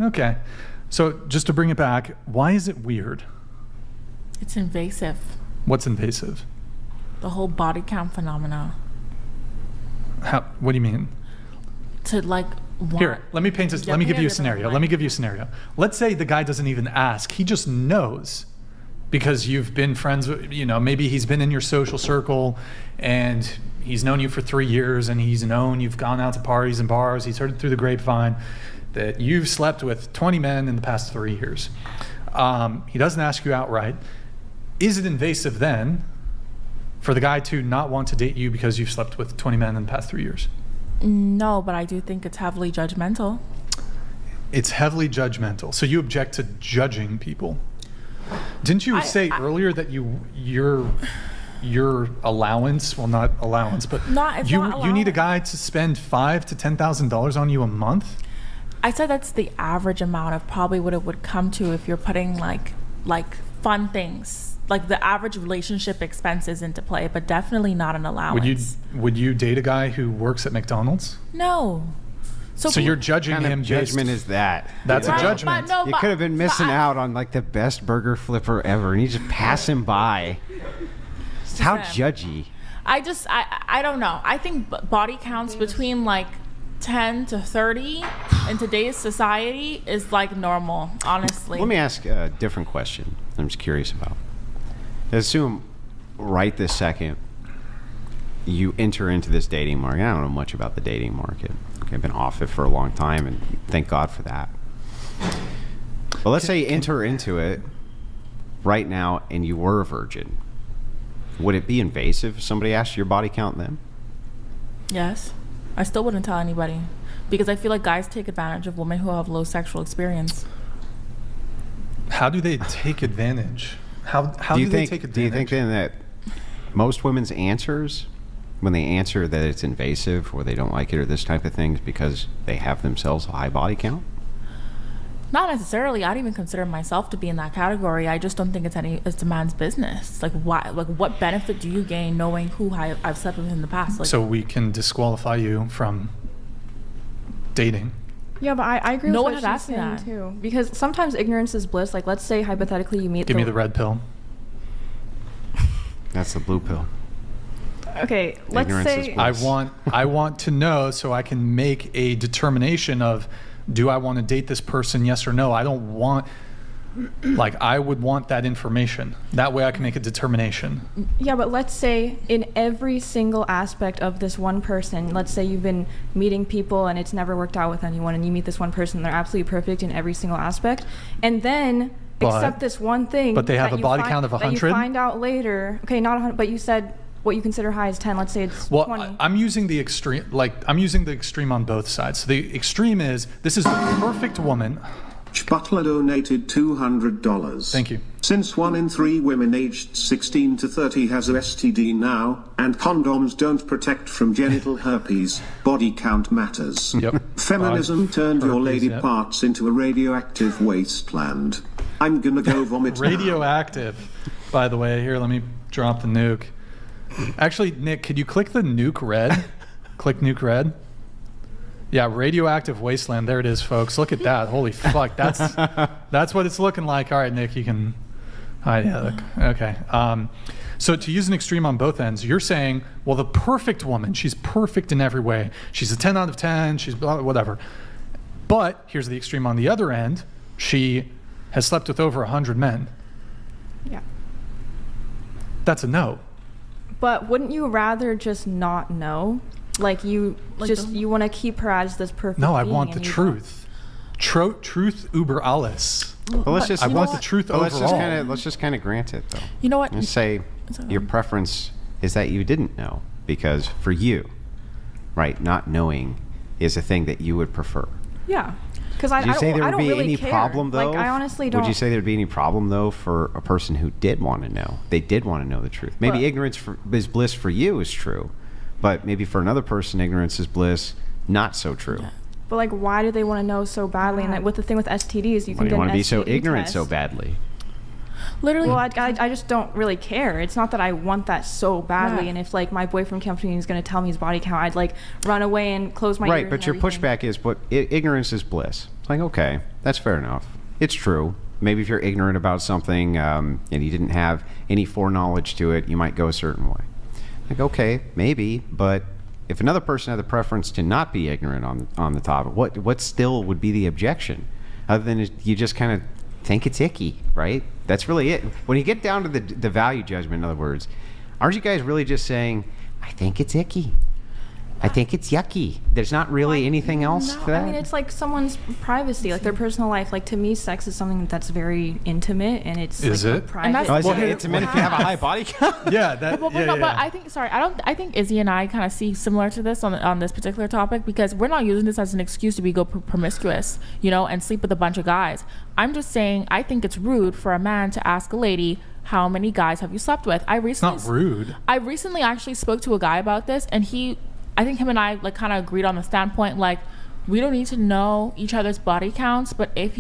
Okay. So just to bring it back, why is it weird? It's invasive. What's invasive? The whole body count phenomena. What do you mean? To like Here, let me paint this. Let me give you a scenario. Let me give you a scenario. Let's say the guy doesn't even ask. He just knows because you've been friends with, maybe he's been in your social circle and he's known you for 3 years and he's known you've gone out to parties and bars. He's heard it through the grapevine that you've slept with 20 men in the past 3 years. He doesn't ask you outright. Is it invasive then for the guy to not want to date you because you've slept with 20 men in the past 3 years? No, but I do think it's heavily judgmental. It's heavily judgmental. So you object to judging people. Didn't you say earlier that your allowance, well, not allowance, but you need a guy to spend $5,000 to $10,000 on you a month? I said that's the average amount of probably what it would come to if you're putting like fun things, like the average relationship expenses into play, but definitely not an allowance. Would you date a guy who works at McDonald's? No. So you're judging him. What kind of judgment is that? That's a judgment. You could have been missing out on like the best burger flipper ever, and you just pass him by. How judgy. I don't know. I think body counts between like 10 to 30 in today's society is like normal, honestly. Let me ask a different question I'm just curious about. Assume right this second you enter into this dating market. I don't know much about the dating market. Okay, I've been off it for a long time, and thank God for that. But let's say you enter into it right now and you were a virgin. Would it be invasive if somebody asked your body count then? Yes. I still wouldn't tell anybody because I feel like guys take advantage of women who have low sexual experience. How do they take advantage? How do they take advantage? Do you think then that most women's answers, when they answer that it's invasive or they don't like it or this type of thing, is because they have themselves a high body count? Not necessarily. I don't even consider myself to be in that category. I just don't think it's a man's business. Like, why? Like, what benefit do you gain knowing who I've slept with in the past? Like, so we can disqualify you from dating. Yeah, but I agree with what she's saying too. Because sometimes ignorance is bliss. Like, let's say hypothetically you meet. Give me the red pill. That's the blue pill. Okay, let's say I want to know so I can make a determination of, do I want to date this person, yes or no? I don't want, I would want that information. That way I can make a determination. Yeah, but let's say in every single aspect of this one person, let's say you've been meeting people and it's never worked out with anyone, and you meet this one person, they're absolutely perfect in every single aspect, and then except this one thing. But they have a body count of 100? That you find out later. Okay, not 100, but you said what you consider high is 10. Let's say it's 20. I'm using the extreme, I'm using the extreme on both sides. So the extreme is, this is the perfect woman. Butler donated $200. Thank you. Since 1 in 3 women aged 16 to 30 has a STD now, and condoms don't protect from genital herpes, body count matters. Yep. Feminism turned your lady parts into a radioactive wasteland. I'm gonna go vomit now. Radioactive. By the way, here, let me drop the nuke. Actually, Nick, could you click the nuke red? Click nuke red. Yeah, radioactive wasteland. There it is, folks. Look at that. Holy fuck. That's what it's looking like. All right, Nick, you can hide. Yeah, look. Okay. So to use an extreme on both ends, you're saying, well, the perfect woman, she's perfect in every way. She's a 10 out of 10. She's blah, whatever. But here's the extreme on the other end. She has slept with over 100 men. Yeah. That's a no. But wouldn't you rather just not know? Like you want to keep her as this perfect No, I being, want the truth. Truth über alles. Well, I want the truth overall. Let's just kind of grant it, though. You know what? And say your preference is that you didn't know, because for you, right, not knowing is a thing that you would prefer. Yeah. Because I don't really care. Problem, though? Like, I honestly don't. Would you say there'd be any problem, though, for a person who did want to know? They did want to know the truth. Maybe ignorance is bliss for you is true, but maybe for another person, ignorance is bliss, not so true. Yeah. But like, why do they want to know so badly? And like, with the thing with STDs, you can get an STD test. Why do you want to be so ignorant so badly? Literally. Well, I just don't really care. It's not that I want that so badly. Yeah. And if like my boyfriend comes to me and he's going to tell me his body count, I'd like run away and close my ears. Right, but your pushback is, but ignorance is bliss. Like, okay, that's fair enough. It's true. Maybe if you're ignorant about something and you didn't have any foreknowledge to it, you might go a certain way. Like, okay, maybe, but if another person had the preference to not be ignorant on the topic, what still would be the objection? Other than you just kind of think it's icky, right? That's really it. When you get down to the value judgment, in other words, aren't you guys really just saying, I think it's icky? I think it's yucky. There's not really anything else to that? I mean, it's like someone's privacy, like their personal life. Like, to me, sex is something that's very intimate, and it's Is like it? a private. And that's- Oh, is Well, it intimate if you have a high body count? Yeah, that. Well, yeah, no, yeah. but I think I think Izzy and I kind of see similar to this on this particular topic, because we're not using this as an excuse to be promiscuous, and sleep with a bunch of guys. I'm just saying I think it's rude for a man to ask a lady, how many guys have you slept with? It's not rude. I recently actually spoke to a guy about this, and I think him and I like kind of agreed on the standpoint, like, we don't need to know each other's body counts, but if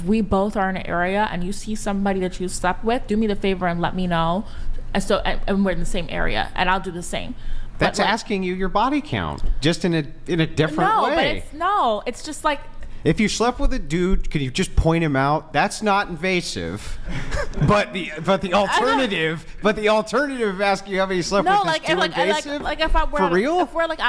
we both are in an area and you see somebody that you slept with, do me the favor and let me know. And we're in the same area, and I'll do the same. That's But, like, asking you your body count, just in a different no, way. but it's just like, If you slept with a dude, could you just point him out? That's not invasive. but the alternative of asking you how many you slept no, with like, is too invasive. like if I were For real? if we're like